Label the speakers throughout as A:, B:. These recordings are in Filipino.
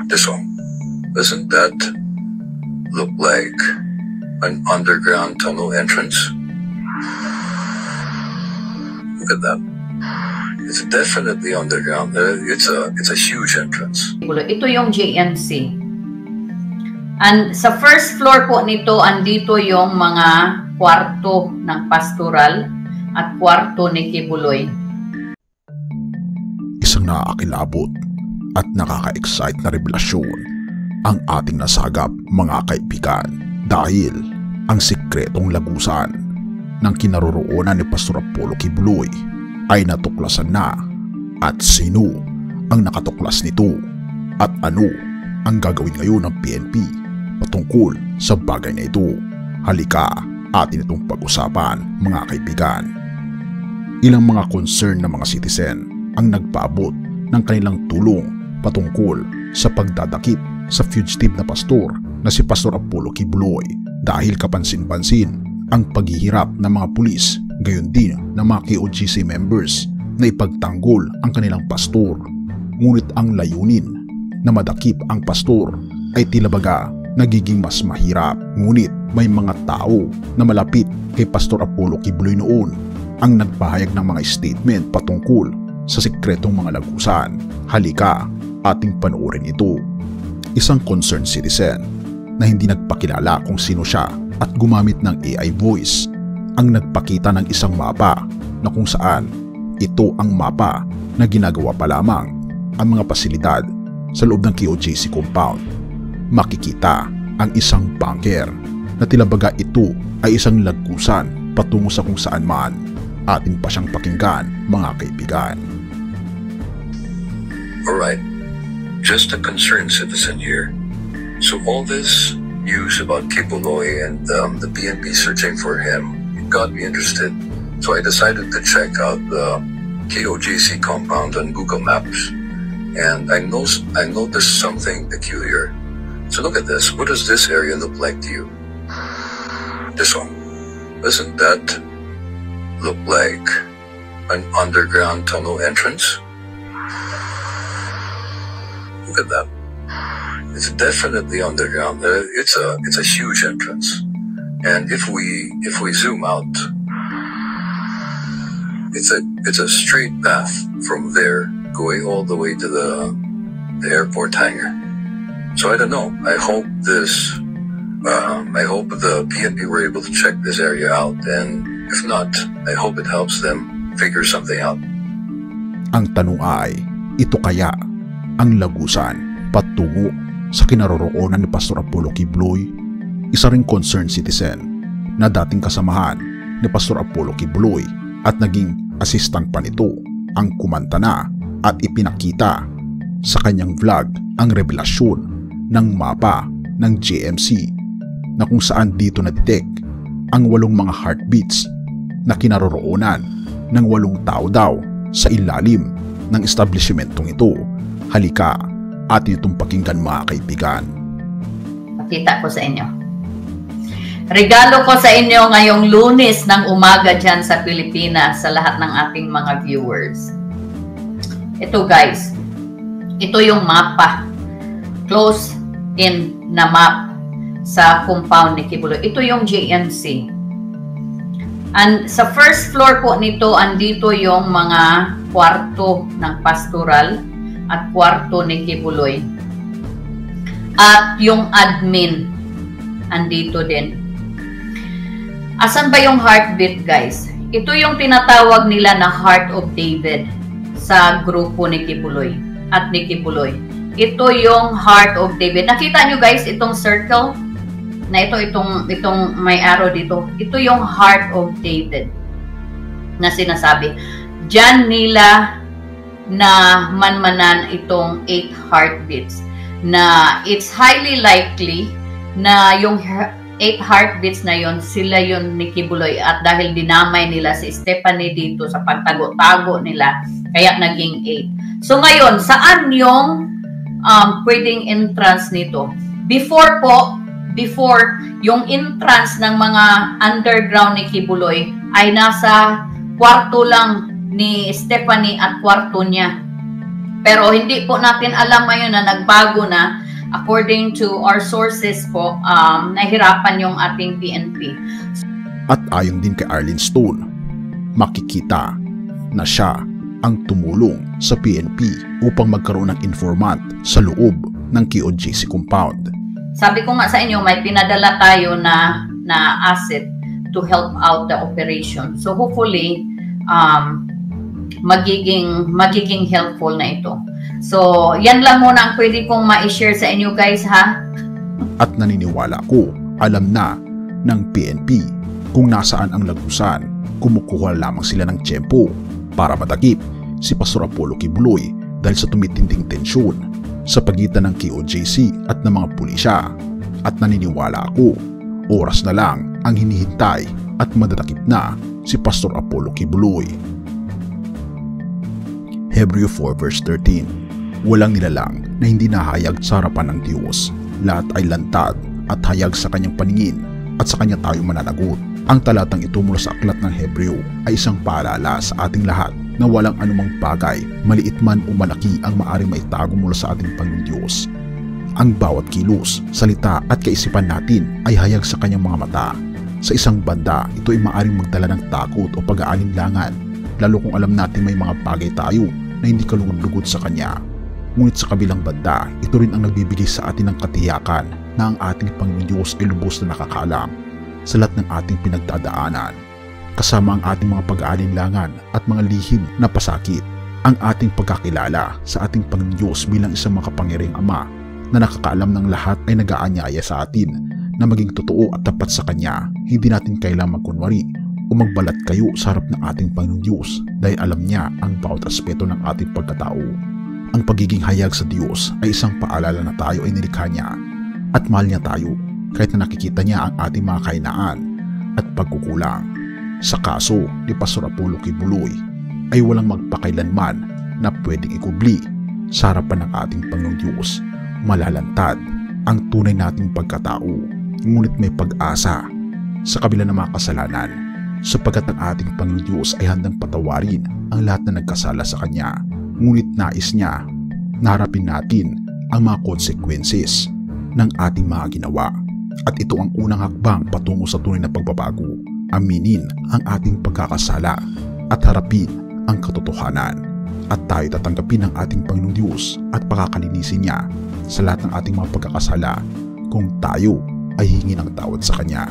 A: This one. Doesn't that look like an underground tunnel entrance? Look at that. It's definitely underground. It's a huge entrance.
B: Ito yung JMC. And sa first floor po nito, andito yung mga kwarto ng pastoral at kwarto ni Kibuloy.
C: Isang nakakilabot at nakaka-excite na revelasyon ang ating nasagap, mga kaibigan, dahil ang sikretong lagusan ng kinaroroonan ni Pastor Apollo Kibuloy ay natuklasan na, at sino ang nakatuklas nito at ano ang gagawin ngayon ng PNP patungkol sa bagay na ito. Halika, atin itong pag-usapan, mga kaibigan. Ilang mga concern na mga citizen ang nagpaabot ng kanilang tulong patungkol sa pagdadakip sa fugitive na pastor na si Pastor Apollo Kibuloy, dahil kapansin-pansin ang paghihirap ng mga pulis, gayon din ng mga KOGC members na ipagtanggol ang kanilang pastor. Ngunit ang layunin na madakip ang pastor ay tila baga nagiging mas mahirap. Ngunit may mga tao na malapit kay Pastor Apollo Kibuloy noon ang nagpahayag ng mga statement patungkol sa sikretong mga lagusan. Halika, ating panoorin ito. Isang concerned citizen na hindi nagpakilala kung sino siya at gumamit ng AI voice ang nagpakita ng isang mapa na kung saan ito ang mapa na ginagawa pa lamang ang mga pasilidad sa loob ng KOJC compound. Makikita ang isang bunker na tila baga ito ay isang lagusan patungo sa kung saan man. Atin pa siyang pakinggan, mga kaibigan.
A: Alright, just a concerned citizen here. So all this news about Kibuloy and the PNP searching for him, it got me interested. So I decided to check out the KOJC compound on Google Maps. And I noticed something peculiar. So look at this. What does this area look like to you? This one. Doesn't that look like an underground tunnel entrance? Look at that. It's definitely underground. It's a huge entrance. And if we zoom out, it's a straight path from there going all the way to the airport hangar. So I don't know. I hope the PNP were able to check this area out, and if not, I hope it helps them figure something out.
C: Ang tanong ay, ito kaya ang lagusan patungo sa kinaroroonan ni Pastor Apollo Kibuloy? Isa ring concerned citizen na dating kasamahan ni Pastor Apollo Kibuloy at naging assistant pa nito ang kumanta na at ipinakita sa kanyang vlog ang revelasyon ng mapa ng JMC na kung saan dito na-detect ang 8 mga heartbeats na kinaroroonan ng 8 tao daw sa ilalim ng establishmentong ito. Halika, atin itong pakinggan, mga kaibigan.
B: Pakita ko sa inyo. Regalo ko sa inyo ngayong Lunes ng umaga dyan sa Pilipinas sa lahat ng ating mga viewers. Ito guys, ito yung mapa. Close in na map sa compound ni Kibuloy. Ito yung JMC. And sa first floor po nito, andito yung mga kwarto ng pastoral at kwarto ni Kibuloy. At yung admin, andito din. Asan ba yung heartbeat, guys? Ito yung tinatawag nila na Heart of David sa grupo ni Kibuloy at ni Kibuloy. Ito yung Heart of David. Nakita nyo guys, itong circle na itong may arrow dito. Ito yung Heart of David na sinasabi. Diyan nila na manmanan itong 8 heartbeats na it's highly likely na yung 8 heartbeats na yon sila yon ni Kibuloy, at dahil dinamay nila si Stephanie dito sa pagtago-tago nila, kaya naging 8. So ngayon, saan yung pwedeng entrance nito? Before yung entrance ng mga underground ni Kibuloy ay nasa kwarto lang ni Stephanie at kwarto niya. Pero hindi po natin alam ngayon na nagbago na. According to our sources po, nahirapan yung ating PNP.
C: At ayon din kay Arlene Stone, makikita na siya ang tumulong sa PNP upang magkaroon ng informant sa loob ng QOJC compound.
B: Sabi ko nga sa inyo, may pinadala tayo na asset to help out the operation. So hopefully, magiging helpful na ito. So, yan lang muna ang pwede kong ma-share sa inyo guys, ha?
C: At naniniwala ko, alam na ng PNP kung nasaan ang lagusan. Kumukuha lamang sila ng tiyempo para matakip si Pastor Apollo Kibuloy dahil sa tumitinding tensyon sa pagitan ng QOJC at ng mga pulisya. At naniniwala ako, oras na lang ang hinihintay at madatakip na si Pastor Apollo Kibuloy. Hebreo 4 verse 13. Walang nilalang na hindi nahayag sa harapan ng Diyos. Lahat ay lantad at hayag sa kanyang paningin at sa kanya tayo mananagot. Ang talatang ito mula sa aklat ng Hebreo ay isang paalala sa ating lahat na walang anumang bagay, maliit man o malaki, ang maaaring maitago mula sa ating Panginoong Diyos. Ang bawat kilos, salita at kaisipan natin ay hayag sa kanyang mga mata. Sa isang banda, ito ay maaaring magdala ng takot o pag-aalinlangan, lalo kung alam natin may mga bagay tayo na hindi kalugod-lugod sa kanya. Ngunit sa kabilang banda, ito rin ang nagbibigay sa atin ng katiyakan na ang ating Panginoon Diyos ay lubos na nakakaalam sa lahat ng ating pinagdadaanan, kasama ang ating mga pag-aalinlangan at mga lihim na pasakit. Ang ating pagkakilala sa ating Panginoon Diyos bilang isang makapangyarihang Ama na nakakaalam ng lahat ay nag-aanyaya sa atin na maging totoo at tapat sa Kanya. Hindi natin kailangang magkunwari o magbalat kayo sa harap ng ating Panginoon Diyos dahil alam niya ang bawat aspeto ng ating pagkatao. Ang pagiging hayag sa Diyos ay isang paalala na tayo ay nilikha niya at mahal niya tayo kahit na nakikita niya ang ating mga kahinaan at pagkukulang. Sa kaso ni Pastor Apollo Kibuloy ay walang magpakailanman na pwedeng ikubli sa harapan ng ating Panginoong Diyos. Malalantad ang tunay nating pagkatao, ngunit may pag-asa sa kabila ng mga kasalanan, sapagkat ang ating Panginoong Diyos ay handang patawarin ang lahat na nagkasala sa Kanya. Ngunit nais niya na harapin natin ang mga consequences ng ating mga ginawa. At ito ang unang hakbang patungo sa tunay na pagbabago. Aminin ang ating pagkakasala at harapin ang katotohanan. At tayo tatanggapin ng ating Panginoong Diyos at pakakalinisin niya sa lahat ng ating mga pagkakasala kung tayo ay hingi ng tawad sa Kanya.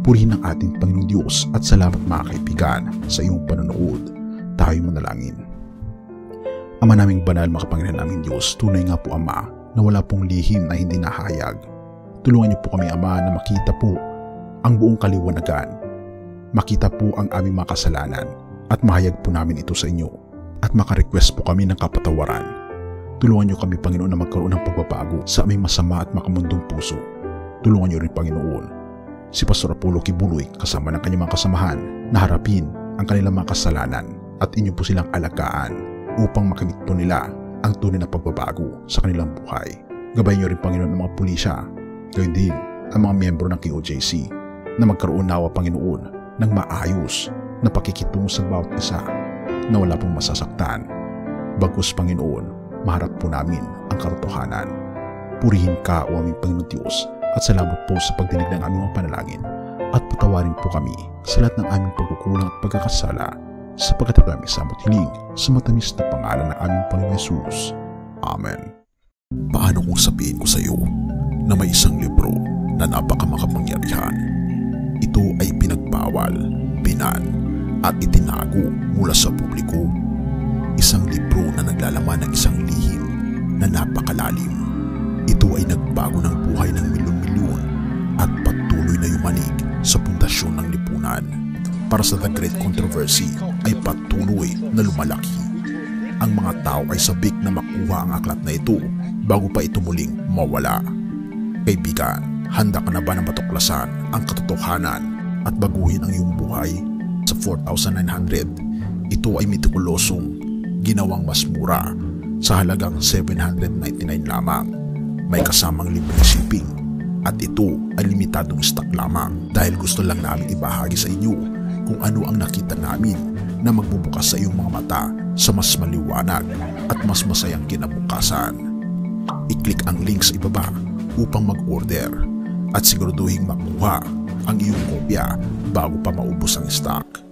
C: Purihin ang ating Panginoong Diyos at salamat mga kaibigan sa iyong panonood. Tayo manalangin. Ama naming banal, makapangyarihan naming Diyos, tunay nga po Ama na wala pong lihim na hindi nahayag. Tulungan niyo po kami Ama na makita po ang buong kaliwanagan, makita po ang aming mga kasalanan at mahayag po namin ito sa inyo at makarequest po kami ng kapatawaran. Tulungan niyo kami Panginoon na magkaroon ng pagbabago sa aming masama at makamundong puso. Tulungan niyo rin Panginoon si Pastor Apollo Kibuloy kasama ng kanyang mga kasamahan na harapin ang kanilang mga kasalanan at inyo po silang alagaan upang makamit po nila ang tunay na pagbabago sa kanilang buhay. Gabayan niyo rin Panginoon ang mga pulisya, gayon din ang mga miyembro ng QOJC na magkaroon nawa Panginoon ng maayos na pakikitungo sa bawat isa na wala pong masasaktan. Bagkus Panginoon, maharap po namin ang katotohanan. Purihin ka o aming Panginoon Diyos at salamat po sa pagdinig ng aming mga panalangin at patawarin po kami sa lahat ng aming pagkukulang at pagkakasala sapagkat ito aming samot hiling sa matamis na pangalan ng aming Panginoon Hesus. Amen. Paano kung sabihin ko sa iyo na may isang libro na napakamakapangyarihan? Ito ay pinagbawal, binan at itinago mula sa publiko. Isang libro na naglalaman ng isang lihim na napakalalim. Ito ay nagbago ng buhay ng milyon-milyon at patuloy na yumanig sa pundasyon ng lipunan. Para sa The Great Controversy ay patuloy na lumalaki. Ang mga tao ay sabik na makuha ang aklat na ito bago pa ito muling mawala. Kaibigan, handa ka na ba na matuklasan ang katotohanan at baguhin ang iyong buhay? Sa 4,900, ito ay metikulosong ginawang mas mura sa halagang $799 lamang. May kasamang libreng shipping at ito ay limitadong stock lamang dahil gusto lang namin ibahagi sa inyo kung ano ang nakita namin na magbubukas sa iyong mga mata sa mas maliwanag at mas masayang kinabukasan. I-click ang link sa ibaba upang mag-order at siguraduhin makuha ang iyong kopya bago pa maubos ang stock.